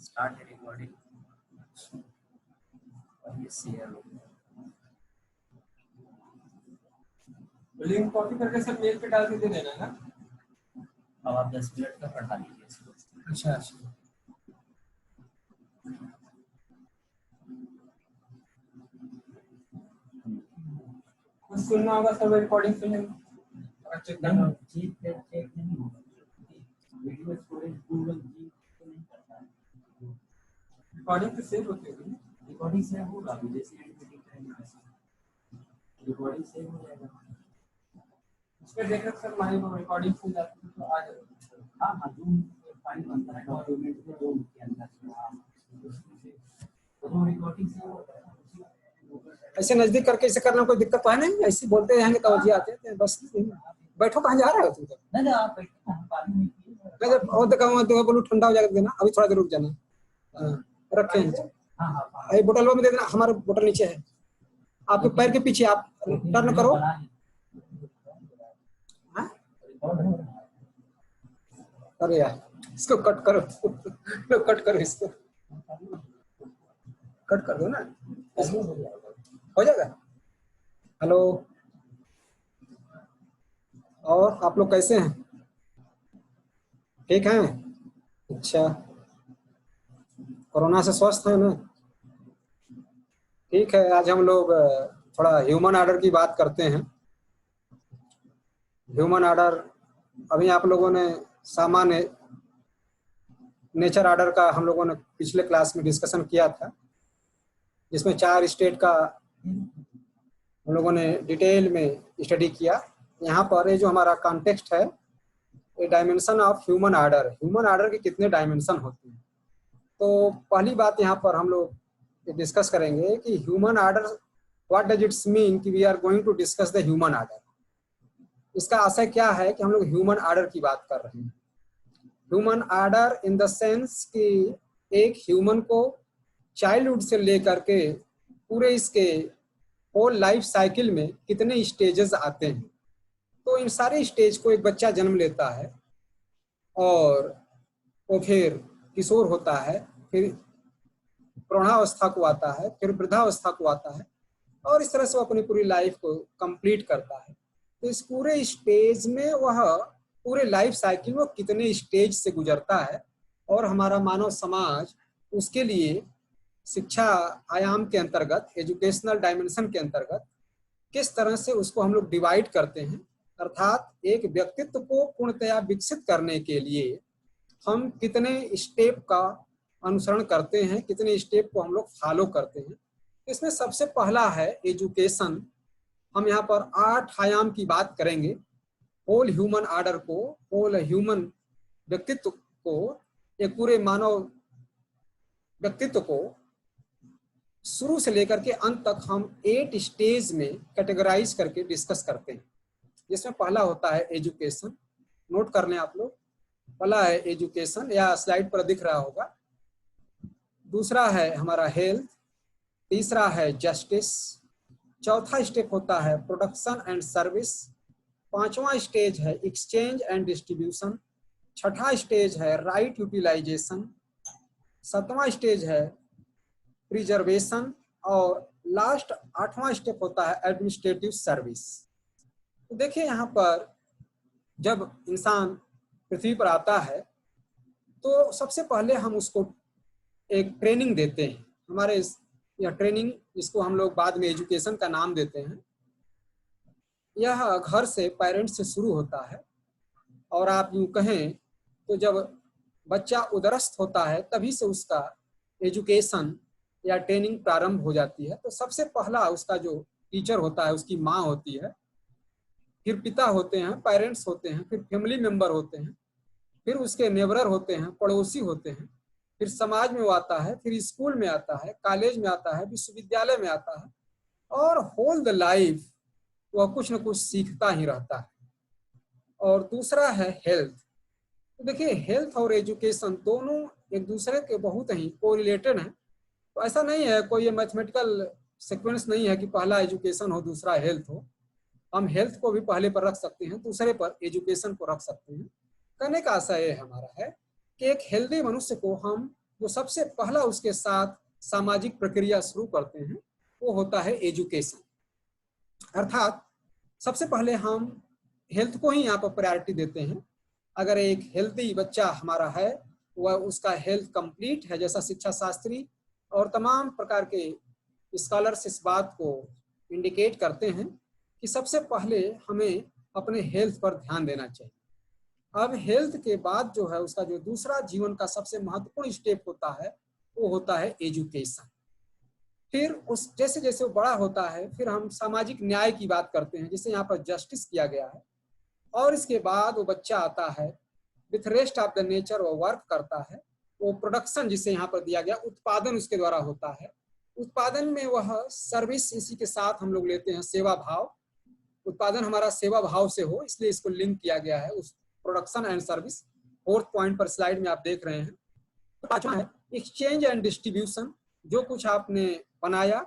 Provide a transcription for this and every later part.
Start recording और ये share हो गया। लिंक कॉपी करके सब मेल पे डाल के दे देना ना। अब आप 10 मिनट का पढ़ा लीजिए इसको। अच्छा अच्छा। कुछ सुनना होगा सब रिकॉर्डिंग सुनेंगे। चेक करना चेक नहीं होगा, वीडियो स्टोरेज गूगल जी तो नहीं करता है। रिकॉर्डिंग तो सेव होती होगी। रिकॉर्डिंग सेव होगा, जैसे एडिटिंग करेंगे रिकॉर्डिंग सेव हो जाएगा। उसमें देख रहे सर हमारी रिकॉर्डिंग हो जाती है तो आ जाएगा। हाँ हाँ, जूम फाइल बनता है डॉक्यूमेंट में जूम के अंदर तो रिकॉर्डिंग सेव होता है। ऐसे नजदीक करके इसे करना कोई दिक्कत तो है नहीं, ऐसे बोलते रहेंगे तो जी आते हैं बस। बैठो, कहाँ जा रहे हो तुम? नहीं आप बैठो, हम पानी नहीं पिए। मैं और देखा बोलूँ ठंडा हो जाएगा देना, अभी थोड़ा देर रुक जाना। रखे हैं। हाँ हाँ, बोतल में दे देना, हमारा बोतल नीचे है आपके पैर के पीछे। आप टर्न करो। अरे यार इसको कट करो, कट करो इसको, कट कर दो ना, हो जाएगा। हेलो, और आप लोग कैसे हैं? ठीक हैं? अच्छा, कोरोना से स्वस्थ हैं ना? ठीक है, आज हम लोग थोड़ा ह्यूमन ऑर्डर की बात करते हैं। ह्यूमन ऑर्डर, अभी आप लोगों ने सामान्य नेचर ऑर्डर का हम लोगों ने पिछले क्लास में डिस्कशन किया था, जिसमें 4 स्टेट का हम लोगों ने डिटेल में स्टडी किया। यहाँ पर ये जो हमारा कॉन्टेक्स्ट है, ये dimension of human order, human order के कितने डायमेंशन होते हैं। तो पहली बात यहाँ पर हम लोग डिस्कस करेंगे कि human order, what does it's mean कि we are going to discuss the human order. इसका आशय क्या है कि हम लोग ह्यूमन ऑर्डर की बात कर रहे हैं। Human order in the sense कि एक ह्यूमन को चाइल्डहुड से लेकर के पूरे इसके होल लाइफ साइकिल में कितने स्टेजेस आते हैं। तो इन सारे स्टेज को एक बच्चा जन्म लेता है और वो फिर किशोर होता है, फिर प्रौढ़ावस्था को आता है, फिर वृद्धावस्था को आता है, और इस तरह से वो अपनी पूरी लाइफ को कंप्लीट करता है। तो इस पूरे स्टेज में वह पूरे लाइफ साइकिल में कितने स्टेज से गुजरता है, और हमारा मानव समाज उसके लिए शिक्षा आयाम के अंतर्गत, एजुकेशनल डायमेंशन के अंतर्गत किस तरह से उसको हम लोग डिवाइड करते हैं। अर्थात एक व्यक्तित्व को पूर्णतया विकसित करने के लिए हम कितने स्टेप का अनुसरण करते हैं, कितने स्टेप को हम लोग फॉलो करते हैं। इसमें सबसे पहला है एजुकेशन। हम यहाँ पर 8 आयाम की बात करेंगे। होल ह्यूमन ऑर्डर को, होल ह्यूमन व्यक्तित्व को, एक पूरे मानव व्यक्तित्व को शुरू से लेकर के अंत तक हम 8 स्टेज में कैटेगराइज करके डिस्कस करते हैं। जिसमें पहला होता है एजुकेशन, नोट कर लें आप लोग। पहला है एजुकेशन, या स्लाइड पर दिख रहा होगा। दूसरा है हमारा हेल्थ, तीसरा है जस्टिस, चौथा स्टेप होता है प्रोडक्शन एंड सर्विस, पांचवा स्टेज है एक्सचेंज एंड डिस्ट्रीब्यूशन, छठा स्टेज है राइट यूटिलाइजेशन, सातवां स्टेज है प्रिजर्वेशन, और लास्ट 8वां स्टेप होता है एडमिनिस्ट्रेटिव सर्विस। तो देखिए यहाँ पर जब इंसान पृथ्वी पर आता है तो सबसे पहले हम उसको एक ट्रेनिंग देते हैं। हमारे यह ट्रेनिंग, जिसको हम लोग बाद में एजुकेशन का नाम देते हैं, यह घर से, पेरेंट्स से शुरू होता है। और आप यूँ कहें तो जब बच्चा उदरस्थ होता है तभी से उसका एजुकेशन या ट्रेनिंग प्रारंभ हो जाती है। तो सबसे पहला उसका जो टीचर होता है उसकी माँ होती है, फिर पिता होते हैं, पेरेंट्स होते हैं, फिर फैमिली मेंबर होते हैं, फिर उसके नेबरर होते हैं, पड़ोसी होते हैं, फिर समाज में वो आता है, फिर स्कूल में आता है, कॉलेज में आता है, विश्वविद्यालय में आता है, और होल द लाइफ वह कुछ न कुछ सीखता ही रहता है। और दूसरा है हेल्थ। तो देखिए हेल्थ और एजुकेशन दोनों एक दूसरे के बहुत ही कोरिलेटेड हैं। तो ऐसा नहीं है, कोई ये मैथमेटिकल सीक्वेंस नहीं है कि पहला एजुकेशन हो दूसरा हेल्थ हो। हम हेल्थ को भी पहले पर रख सकते हैं, दूसरे पर एजुकेशन को रख सकते हैं। कहने का आशय हमारा है कि एक हेल्दी मनुष्य को हम जो सबसे पहला उसके साथ सामाजिक प्रक्रिया शुरू करते हैं वो होता है एजुकेशन। अर्थात सबसे पहले हम हेल्थ को ही यहाँ पर प्रायोरिटी देते हैं। अगर एक हेल्दी बच्चा हमारा है, वह उसका हेल्थ कंप्लीट है, जैसा शिक्षा शास्त्री और तमाम प्रकार के स्कॉलर्स इस बात को इंडिकेट करते हैं कि सबसे पहले हमें अपने हेल्थ पर ध्यान देना चाहिए। अब हेल्थ के बाद जो है उसका जो दूसरा जीवन का सबसे महत्वपूर्ण स्टेप होता है वो होता है एजुकेशन। फिर उस जैसे जैसे वो बड़ा होता है फिर हम सामाजिक न्याय की बात करते हैं, जिसे यहाँ पर जस्टिस किया गया है। और इसके बाद वो बच्चा आता है, with rest of the nature वो वर्क करता है, वो प्रोडक्शन जिसे यहाँ पर दिया गया उत्पादन उसके द्वारा होता है। उत्पादन में वह सर्विस, इसी के साथ हम लोग लेते हैं सेवा भाव। उत्पादन हमारा सेवा भाव से हो, इसलिए इसको लिंक किया गया है उस production and service. 4th point पर स्लाइड में आप देख रहे हैं। पांचवा है एक्सचेंज एंड डिस्ट्रीब्यूशन। जो कुछ आपने बनाया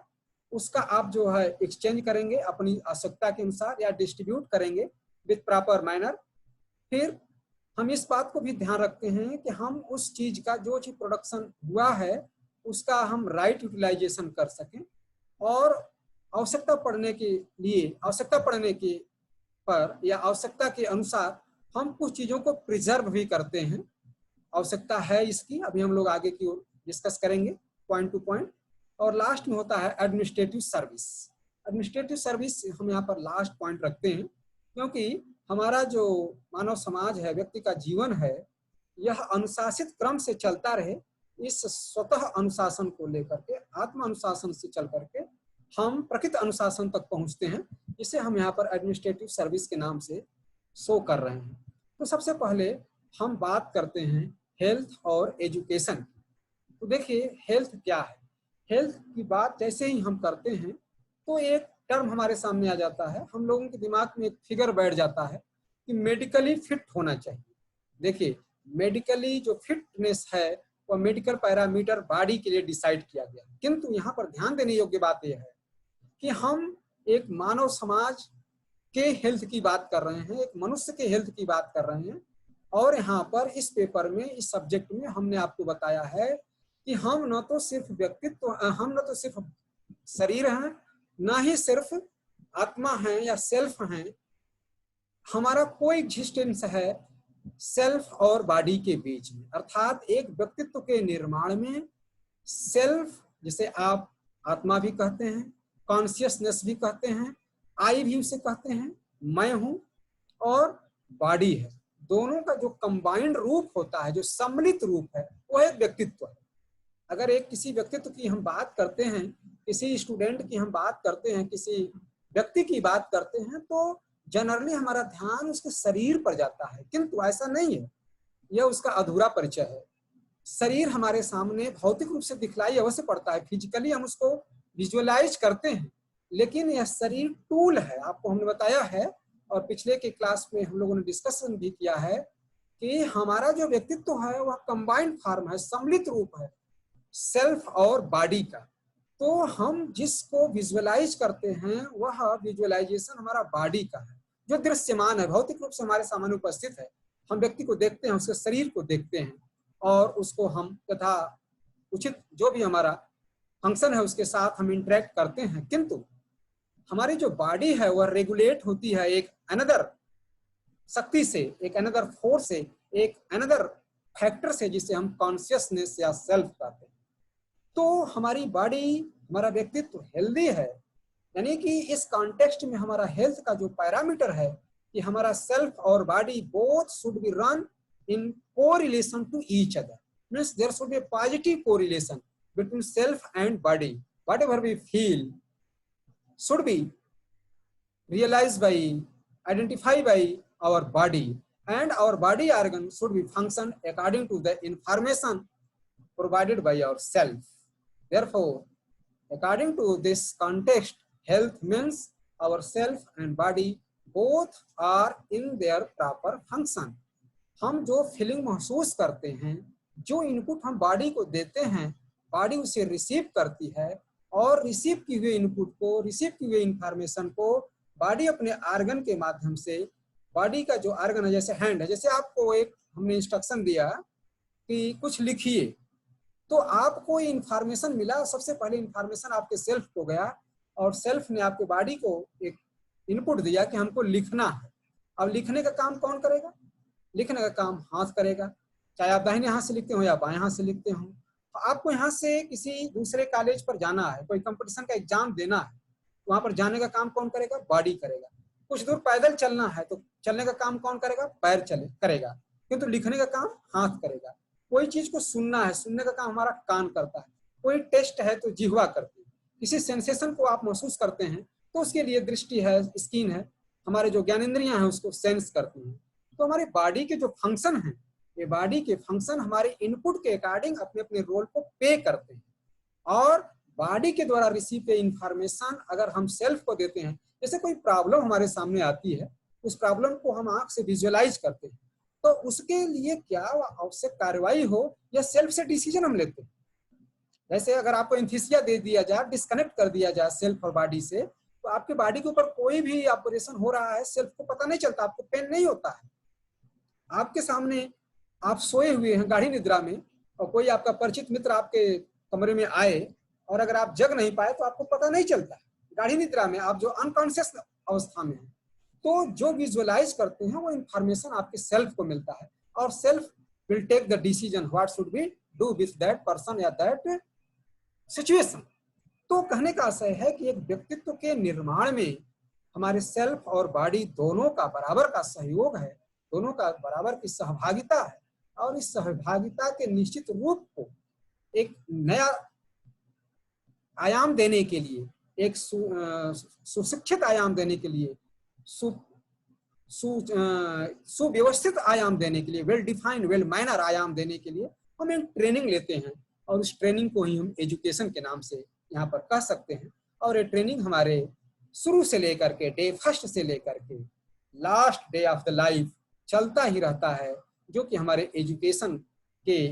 उसका आप जो है एक्सचेंज करेंगे अपनी आवश्यकता के अनुसार या डिस्ट्रीब्यूट करेंगे विथ प्रॉपर मैनर। फिर हम इस बात को भी ध्यान रखते हैं कि हम उस चीज का जो चीज प्रोडक्शन हुआ है उसका हम राइट यूटिलाइजेशन कर सकें, और आवश्यकता पड़ने के पर या आवश्यकता के अनुसार हम कुछ चीजों को प्रिजर्व भी करते हैं। आवश्यकता है इसकी, अभी हम लोग आगे की ओर डिस्कस करेंगे पॉइंट टू पॉइंट। और लास्ट में होता है एडमिनिस्ट्रेटिव सर्विस। एडमिनिस्ट्रेटिव सर्विस हम यहाँ पर लास्ट पॉइंट रखते हैं, क्योंकि हमारा जो मानव समाज है, व्यक्ति का जीवन है, यह अनुशासित क्रम से चलता रहे। इस स्वतः अनुशासन को लेकर के, आत्म अनुशासन से चल करके हम प्रकृत अनुशासन तक पहुंचते हैं, जिसे हम यहाँ पर एडमिनिस्ट्रेटिव सर्विस के नाम से शो कर रहे हैं। तो सबसे पहले हम बात करते हैं हेल्थ और एजुकेशन की। तो देखिए हेल्थ क्या है। हेल्थ की बात जैसे ही हम करते हैं तो एक टर्म हमारे सामने आ जाता है, हम लोगों के दिमाग में एक फिगर बैठ जाता है कि मेडिकली फिट होना चाहिए। देखिए मेडिकली जो फिटनेस है वह मेडिकल पैरामीटर बॉडी के लिए डिसाइड किया गया, किंतु यहाँ पर ध्यान देने योग्य बात यह है कि हम एक मानव समाज के हेल्थ की बात कर रहे हैं, एक मनुष्य के हेल्थ की बात कर रहे हैं। और यहाँ पर इस पेपर में, इस सब्जेक्ट में हमने आपको बताया है कि हम न तो सिर्फ व्यक्तित्व, हम न तो सिर्फ शरीर हैं, ना ही सिर्फ आत्मा है या सेल्फ हैं, हमारा कोई एग्जिस्टेंस है सेल्फ और बॉडी के बीच में। अर्थात एक व्यक्तित्व के निर्माण में सेल्फ, जिसे आप आत्मा भी कहते हैं, कॉन्शियसनेस भी कहते हैं, आई भी उसे कहते हैं, मैं हूं, और बॉडी है, दोनों का जो कंबाइंड रूप होता है, जो सम्मिलित रूप है, वो एक व्यक्तित्व है। अगर एक किसी व्यक्तित्व की हम बात करते हैं, किसी स्टूडेंट की हम बात करते हैं, किसी व्यक्ति की बात करते हैं, तो जनरली हमारा ध्यान उसके शरीर पर जाता है, किंतु ऐसा नहीं है, यह उसका अधूरा परिचय है। शरीर हमारे सामने भौतिक रूप से दिखलाई अवश्य पड़ता है, फिजिकली हम उसको विजुअलाइज करते हैं, लेकिन यह शरीर टूल है। आपको हमने बताया है और पिछले के क्लास में हम लोगों ने डिस्कशन भी किया है कि हमारा जो व्यक्तित्व है वह कंबाइंड फॉर्म है, सम्मिलित रूप है सेल्फ और बॉडी का। तो हम जिसको विजुअलाइज करते हैं वह विजुअलाइजेशन हमारा बॉडी का है, जो दृश्यमान है, भौतिक रूप से हमारे सामने उपस्थित है। हम व्यक्ति को देखते हैं, उसके शरीर को देखते हैं और उसको हम तथा उचित जो भी हमारा फंक्शन है उसके साथ हम इंटरेक्ट करते हैं, किंतु हमारी जो बॉडी है वह रेगुलेट होती है एक अनदर शक्ति से, एक अनदर फोर्स से, एक अनदर फैक्टर से, जिसे हम कॉन्शियसनेस या सेल्फ कहते हैं। तो हमारी बॉडी, हमारा व्यक्तित्व हेल्दी है, यानी कि इस कॉन्टेक्स्ट में हमारा हेल्थ का जो पैरामीटर है कि हमारा सेल्फ और body both should be run in correlation to each other, means there should be a positive correlation between self and body. Whatever we feel should be realized by, identified by our body, and our body organ should be function according to the information provided by ourself. Therefore, according to this context, health means our self and body both are in their proper function. हम जो feeling महसूस करते हैं, जो input हम body को देते हैं, बॉडी उसे रिसीव करती है, और रिसीव की हुई इनपुट को, रिसीव की हुई इंफॉर्मेशन को बॉडी अपने आर्गन के माध्यम से, बॉडी का जो आर्गन है, जैसे हैंड है, जैसे आपको एक हमने इंस्ट्रक्शन दिया कि कुछ लिखिए, तो आपको ये इंफॉर्मेशन मिला, सबसे पहले इंफॉर्मेशन आपके सेल्फ को गया और सेल्फ ने आपके बॉडी को एक इनपुट दिया कि हमको लिखना है। अब लिखने का काम कौन करेगा? लिखने का काम हाथ करेगा, चाहे आप दाहिने हाथ से लिखते हो या बाएं हाथ से लिखते हो। तो आपको यहाँ से किसी दूसरे कॉलेज पर जाना है, कोई कंपटीशन का एग्जाम देना है, वहां पर जाने का काम कौन करेगा? बॉडी करेगा। कुछ दूर पैदल चलना है तो चलने का काम कौन करेगा? पैर चले करेगा, किंतु लिखने का काम हाथ करेगा। कोई चीज को सुनना है, सुनने का काम हमारा कान करता है। कोई टेस्ट है तो जिह्वा करती है। किसी सेंसेशन को आप महसूस करते हैं तो उसके लिए दृष्टि है, स्किन है, हमारे जो ज्ञानेंद्रियां हैं उसको सेंस करती हैं। तो हमारी बॉडी के जो फंक्शन है, ये बॉडी के फंक्शन हमारे इनपुट के अकॉर्डिंग अपने अपने रोल को पे करते हैं। और बॉडी के द्वारा रिसीव के इंफॉर्मेशन अगर हम सेल्फ को देते हैं, जैसे कोई प्रॉब्लम हमारे सामने आती है, उस प्रॉब्लम को हम आंख से विजुअलाइज करते हैं, तो उसके लिए क्या आवश्यक कार्रवाई हो या सेल्फ से डिसीजन हम लेते हैं। जैसे अगर आपको एंथीसिया दे दिया जाए, डिस्कनेक्ट कर दिया जाए सेल्फ और बॉडी से, तो आपके बॉडी के ऊपर कोई भी ऑपरेशन हो रहा है, सेल्फ को पता नहीं चलता, आपको पेन नहीं होता है। आपके सामने आप सोए हुए हैं गाढ़ी निद्रा में और कोई आपका परिचित मित्र आपके कमरे में आए और अगर आप जग नहीं पाए तो आपको पता नहीं चलता। गाढ़ी निद्रा में आप जो अनकॉन्शियस अवस्था में हैं, तो जो विजुअलाइज करते हैं वो इंफॉर्मेशन आपके सेल्फ को मिलता है और self will take the decision what should be do with that person या दैट सिचुएशन। तो कहने का आशय है कि एक व्यक्तित्व के निर्माण में हमारे सेल्फ और बॉडी दोनों का बराबर का सहयोग है, दोनों का बराबर की सहभागिता है। और इस सहभागिता के निश्चित रूप को एक नया आयाम देने के लिए, एक सुशिक्षित आयाम देने के लिए, सुव्यवस्थित आयाम देने के लिए, वेल डिफाइंड वेल माइनर आयाम देने के लिए हम एक ट्रेनिंग लेते हैं और उस ट्रेनिंग को ही हम एजुकेशन के नाम से यहाँ पर कह सकते हैं। और ये ट्रेनिंग हमारे शुरू से लेकर के डे फर्स्ट से लेकर के last day of the life चलता ही रहता है, जो कि हमारे एजुकेशन के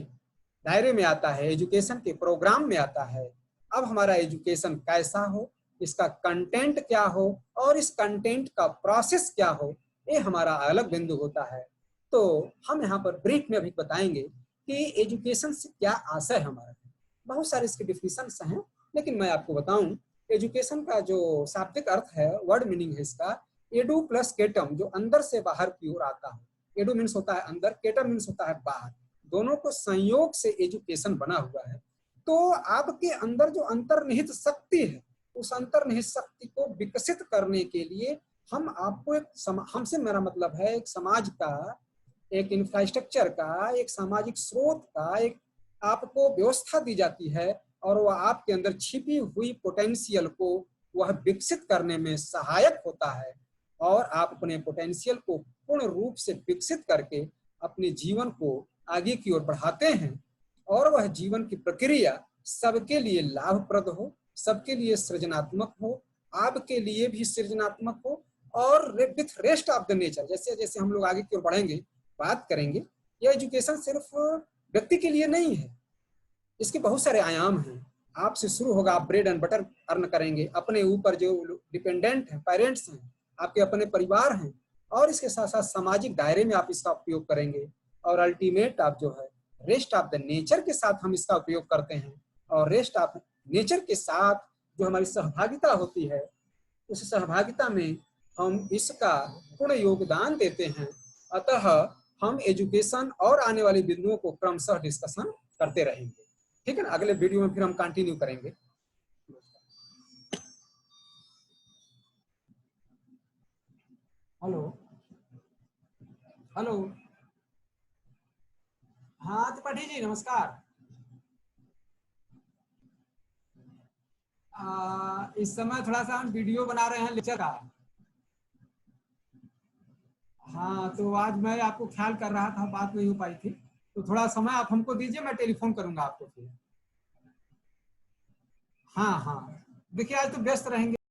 दायरे में आता है, एजुकेशन के प्रोग्राम में आता है। अब हमारा एजुकेशन कैसा हो, इसका कंटेंट क्या हो और इस कंटेंट का प्रोसेस क्या हो, ये हमारा अलग बिंदु होता है। तो हम यहाँ पर ब्रीफ में अभी बताएंगे कि एजुकेशन से क्या आशय हमारा है। बहुत सारे इसके डिफिनेशंस हैं, लेकिन मैं आपको बताऊं एजुकेशन का जो शाब्दिक अर्थ है, वर्ड मीनिंग है इसका एडू प्लस केटम, जो अंदर से बाहर की ओर आता है। एडू मीन्स होता है अंदर, केटम मीन्स होता है बाहर, दोनों को संयोग से एजुकेशन बना हुआ है। तो आपके अंदर जो अंतर्निहित शक्ति है, उस अंतर्निहित शक्ति को विकसित करने के लिए हम आपको एक हमसे मेरा मतलब है एक समाज का, एक इंफ्रास्ट्रक्चर का, एक सामाजिक स्रोत का एक आपको व्यवस्था दी जाती है और वह आपके अंदर छिपी हुई पोटेंशियल को वह विकसित करने में सहायक होता है और आप अपने पोटेंशियल को पूर्ण रूप से विकसित करके अपने जीवन को आगे की ओर बढ़ाते हैं और वह जीवन की प्रक्रिया सबके लिए लाभप्रद हो, सबके लिए सृजनात्मक हो, आपके लिए भी सृजनात्मक हो और with rest of the nature. जैसे जैसे हम लोग आगे की ओर बढ़ेंगे बात करेंगे, यह एजुकेशन सिर्फ व्यक्ति के लिए नहीं है, इसके बहुत सारे आयाम हैं। आपसे शुरू होगा, आप ब्रेड एंड बटर अर्न करेंगे, अपने ऊपर जो डिपेंडेंट हैं, पेरेंट्स हैं, आपके अपने परिवार हैं और इसके साथ साथ सामाजिक दायरे में आप इसका उपयोग करेंगे और अल्टीमेट आप जो है रेस्ट ऑफ द नेचर के साथ हम इसका उपयोग करते हैं और रेस्ट ऑफ नेचर के साथ जो हमारी सहभागिता होती है, उस सहभागिता में हम इसका पूर्ण योगदान देते हैं। अतः हम एजुकेशन और आने वाले बिंदुओं को क्रमशः डिस्कशन करते रहेंगे। ठीक है ना, अगले वीडियो में फिर हम कंटिन्यू करेंगे। हेलो हेलो, हाँ त्रिपाठी जी नमस्कार। इस समय थोड़ा सा हम वीडियो बना रहे हैं लेक्चर का। हाँ तो आज मैं आपको ख्याल कर रहा था, बात नहीं हो पाई थी, तो थोड़ा समय आप हमको दीजिए, मैं टेलीफोन करूंगा आपको फिर। हाँ हाँ, देखिए आज तो व्यस्त रहेंगे।